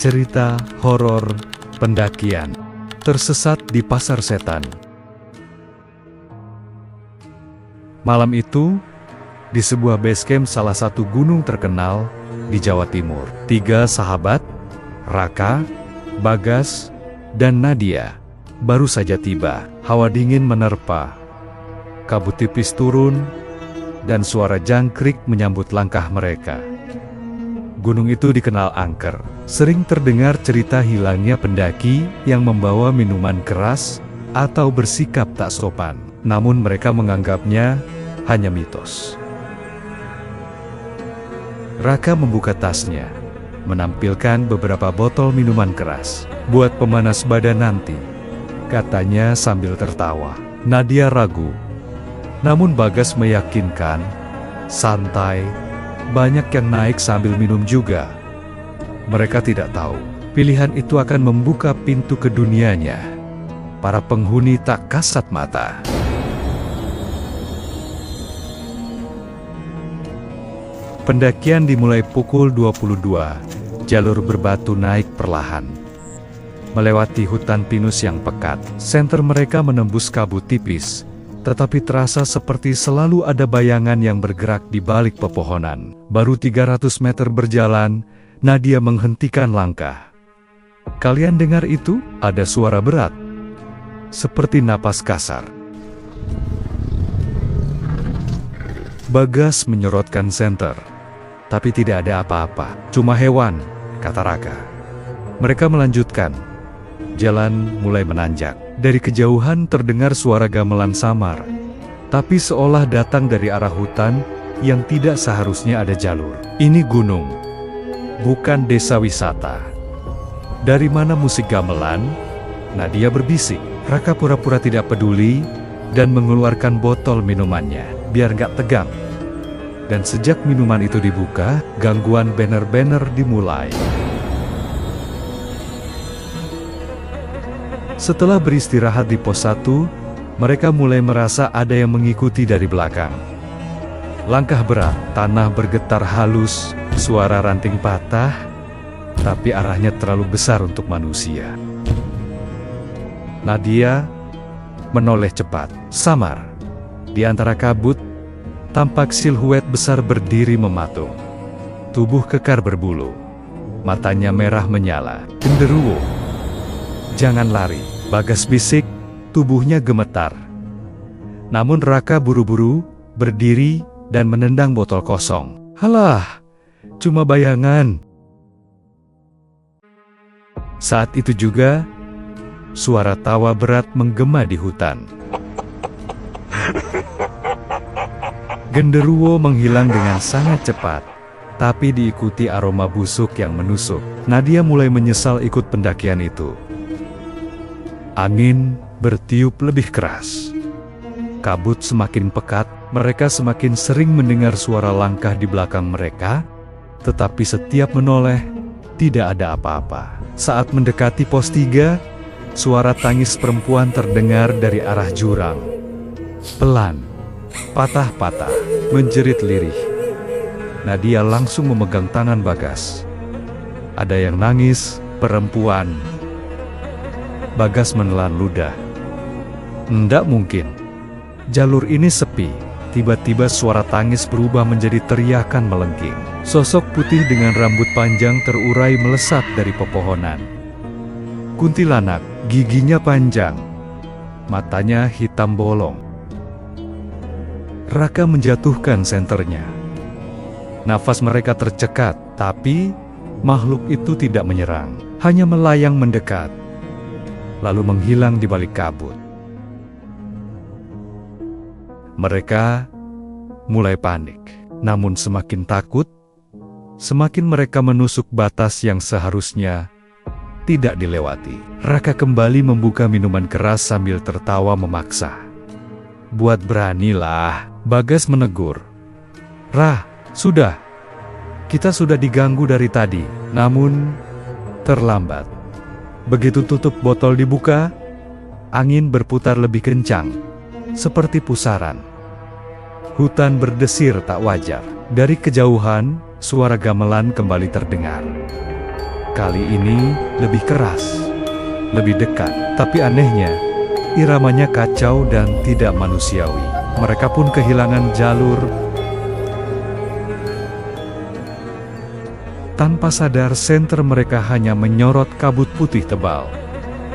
Cerita horor pendakian tersesat di pasar setan. Malam itu, di sebuah base camp salah satu gunung terkenal di Jawa Timur, 3 sahabat, Raka, Bagas, dan Nadia, baru saja tiba. Hawa dingin menerpa, kabut tipis turun, dan suara jangkrik menyambut langkah mereka. Gunung itu dikenal angker. Sering terdengar cerita hilangnya pendaki yang membawa minuman keras atau bersikap tak sopan. Namun mereka menganggapnya hanya mitos. Raka membuka tasnya, menampilkan beberapa botol minuman keras. Buat pemanas badan nanti, katanya sambil tertawa. Nadia ragu, namun Bagas meyakinkan, santai. Banyak yang naik sambil minum juga. Mereka tidak tahu, pilihan itu akan membuka pintu ke dunianya. Para penghuni tak kasat mata. Pendakian dimulai pukul 22. Jalur berbatu naik perlahan, melewati hutan pinus yang pekat. Senter mereka menembus kabut tipis, tetapi terasa seperti selalu ada bayangan yang bergerak di balik pepohonan. Baru 300 meter berjalan, Nadia menghentikan langkah. Kalian dengar itu? Ada suara berat, seperti napas kasar. Bagas menyorotkan senter, tapi tidak ada apa-apa. Cuma hewan, kata Raka. Mereka melanjutkan. Jalan mulai menanjak. Dari kejauhan terdengar suara gamelan samar, tapi seolah datang dari arah hutan yang tidak seharusnya ada jalur. Ini gunung, bukan desa wisata. Dari mana musik gamelan? Nadia berbisik. Raka pura-pura tidak peduli dan mengeluarkan botol minumannya, biar gak tegang. Dan sejak minuman itu dibuka, gangguan banner-banner dimulai. Setelah beristirahat di pos 1, mereka mulai merasa ada yang mengikuti dari belakang. Langkah berat, tanah bergetar halus, suara ranting patah, tapi arahnya terlalu besar untuk manusia. Nadia menoleh cepat, samar. Di antara kabut, tampak siluet besar berdiri mematung. Tubuh kekar berbulu, matanya merah menyala. Genderuwo. Jangan lari, Bagas bisik, tubuhnya gemetar. Namun Raka buru-buru berdiri dan menendang botol kosong. Halah, cuma bayangan. Saat itu juga, suara tawa berat menggema di hutan. Genderuwo menghilang dengan sangat cepat, tapi diikuti aroma busuk yang menusuk. Nadia mulai menyesal ikut pendakian itu. Angin bertiup lebih keras. Kabut semakin pekat, mereka semakin sering mendengar suara langkah di belakang mereka, tetapi setiap menoleh, tidak ada apa-apa. Saat mendekati pos 3, suara tangis perempuan terdengar dari arah jurang. Pelan, patah-patah, menjerit lirih. Nadia langsung memegang tangan Bagas. Ada yang nangis, perempuan. Bagas menelan ludah. Ndak mungkin. Jalur ini sepi. Tiba-tiba suara tangis berubah menjadi teriakan melengking. Sosok putih dengan rambut panjang terurai melesat dari pepohonan. Kuntilanak, giginya panjang, matanya hitam bolong. Raka menjatuhkan senternya. Nafas mereka tercekat, tapi makhluk itu tidak menyerang, hanya melayang mendekat, lalu menghilang di balik kabut. Mereka mulai panik, namun semakin takut, semakin mereka menusuk batas yang seharusnya tidak dilewati. Raka kembali membuka minuman keras sambil tertawa memaksa. Buat beranilah, Bagas menegur. Rah, sudah. Kita sudah diganggu dari tadi, namun terlambat. Begitu tutup botol dibuka, angin berputar lebih kencang, seperti pusaran. Hutan berdesir tak wajar. Dari kejauhan, suara gamelan kembali terdengar. Kali ini lebih keras, lebih dekat. Tapi anehnya, iramanya kacau dan tidak manusiawi. Mereka pun kehilangan jalur. Tanpa sadar, senter mereka hanya menyorot kabut putih tebal.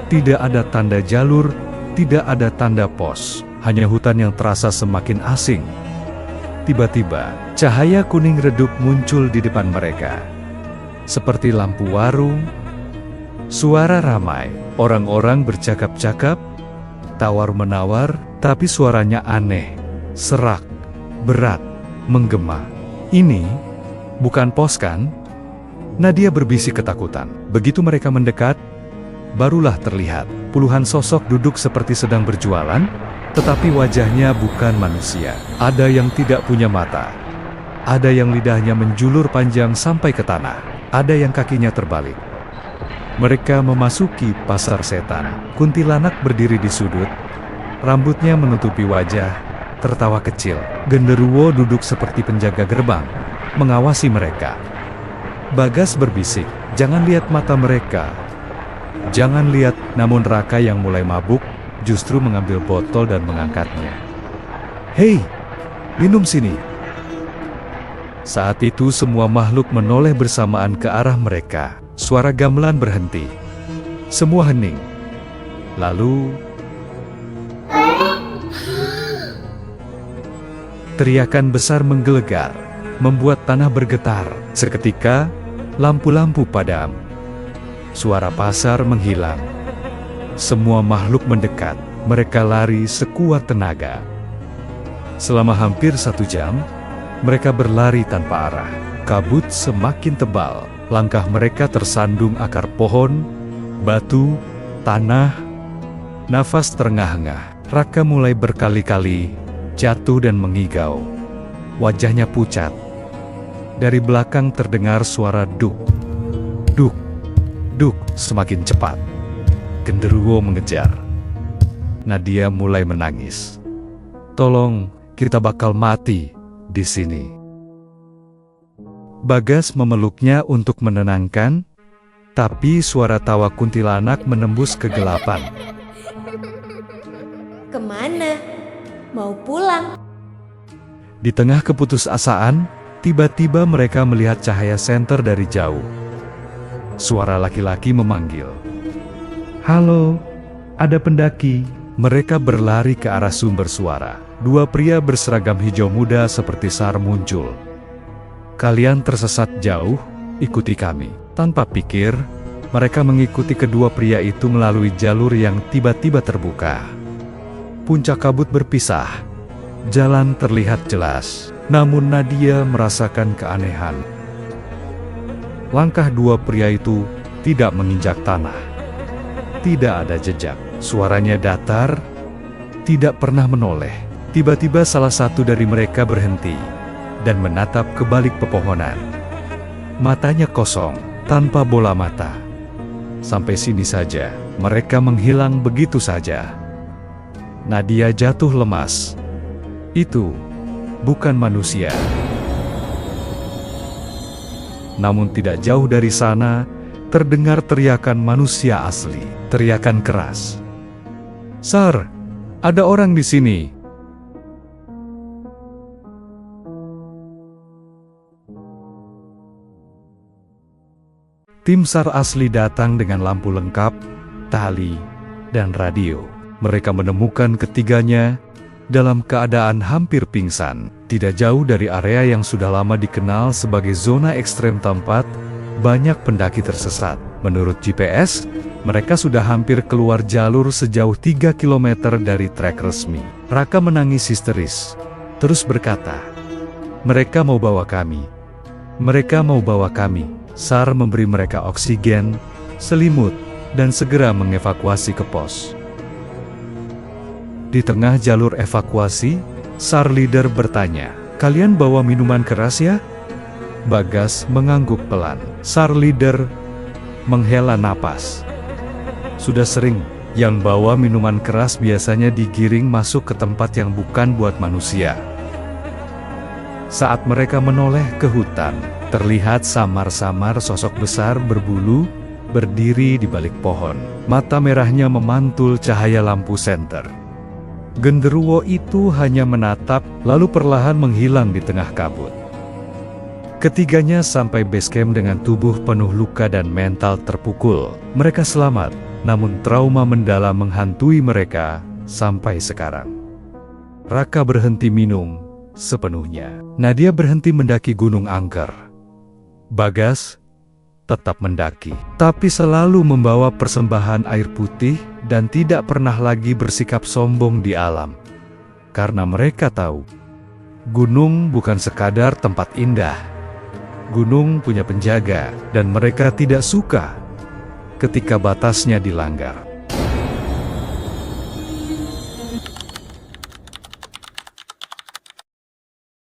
Tidak ada tanda jalur, tidak ada tanda pos, hanya hutan yang terasa semakin asing. Tiba-tiba, cahaya kuning redup muncul di depan mereka. Seperti lampu warung, suara ramai, orang-orang bercakap-cakap, tawar-menawar, tapi suaranya aneh, serak, berat, menggema. Ini bukan pos kan? Nadia berbisik ketakutan. Begitu mereka mendekat, barulah terlihat puluhan sosok duduk seperti sedang berjualan, tetapi wajahnya bukan manusia. Ada yang tidak punya mata, ada yang lidahnya menjulur panjang sampai ke tanah, ada yang kakinya terbalik. Mereka memasuki pasar setan. Kuntilanak berdiri di sudut, rambutnya menutupi wajah, tertawa kecil. Genderuwo duduk seperti penjaga gerbang, mengawasi mereka. Bagas berbisik, "Jangan lihat mata mereka. Jangan lihat." Namun Raka yang mulai mabuk, justru mengambil botol dan mengangkatnya. "Hei, minum sini." Saat itu semua makhluk menoleh bersamaan ke arah mereka. Suara gamelan berhenti. Semua hening. Lalu, teriakan besar menggelegar, membuat tanah bergetar. Seketika, lampu-lampu padam. Suara pasar menghilang. Semua makhluk mendekat. Mereka lari sekuat tenaga. Selama hampir 1 jam, mereka berlari tanpa arah. Kabut semakin tebal. Langkah mereka tersandung akar pohon, batu, tanah. Nafas terengah-engah. Raka mulai berkali-kali jatuh dan mengigau. Wajahnya pucat. Dari belakang terdengar suara duk, duk, duk. Semakin cepat. Genderuwo mengejar. Nadia mulai menangis. "Tolong, kita bakal mati di sini." Bagas memeluknya untuk menenangkan, tapi suara tawa kuntilanak menembus kegelapan. "Kemana? Mau pulang?" Di tengah keputusasaan, tiba-tiba mereka melihat cahaya senter dari jauh. Suara laki-laki memanggil, "Halo, ada pendaki." Mereka berlari ke arah sumber suara. 2 pria berseragam hijau muda seperti SAR muncul. "Kalian tersesat jauh, ikuti kami." Tanpa pikir, mereka mengikuti kedua pria itu melalui jalur yang tiba-tiba terbuka. Puncak kabut berpisah. Jalan terlihat jelas, namun Nadia merasakan keanehan. Langkah 2 pria itu tidak menginjak tanah. Tidak ada jejak. Suaranya datar, tidak pernah menoleh. Tiba-tiba salah satu dari mereka berhenti dan menatap ke balik pepohonan. Matanya kosong, tanpa bola mata. Sampai sini saja, mereka menghilang begitu saja. Nadia jatuh lemas. Itu bukan manusia. Namun tidak jauh dari sana, terdengar teriakan manusia asli. Teriakan keras. "Sar, ada orang di sini." Tim SAR asli datang dengan lampu lengkap, tali, dan radio. Mereka menemukan ketiganya dalam keadaan hampir pingsan, tidak jauh dari area yang sudah lama dikenal sebagai zona ekstrem tempat banyak pendaki tersesat. Menurut GPS, mereka sudah hampir keluar jalur sejauh 3 km dari trek resmi. Raka menangis histeris, terus berkata, "Mereka mau bawa kami. Mereka mau bawa kami." SAR memberi mereka oksigen, selimut, dan segera mengevakuasi ke pos. Di tengah jalur evakuasi, SAR leader bertanya, "Kalian bawa minuman keras ya?" Bagas mengangguk pelan. SAR leader menghela napas. "Sudah sering, yang bawa minuman keras biasanya digiring masuk ke tempat yang bukan buat manusia." Saat mereka menoleh ke hutan, terlihat samar-samar sosok besar berbulu berdiri di balik pohon. Mata merahnya memantul cahaya lampu senter. Genderuwo itu hanya menatap, lalu perlahan menghilang di tengah kabut. Ketiganya sampai base camp dengan tubuh penuh luka dan mental terpukul. Mereka selamat, namun trauma mendalam menghantui mereka sampai sekarang. Raka berhenti minum sepenuhnya. Nadia berhenti mendaki Gunung Angker. Bagas tetap mendaki, tapi selalu membawa persembahan air putih dan tidak pernah lagi bersikap sombong di alam. Karena mereka tahu, gunung bukan sekadar tempat indah. Gunung punya penjaga, dan mereka tidak suka ketika batasnya dilanggar.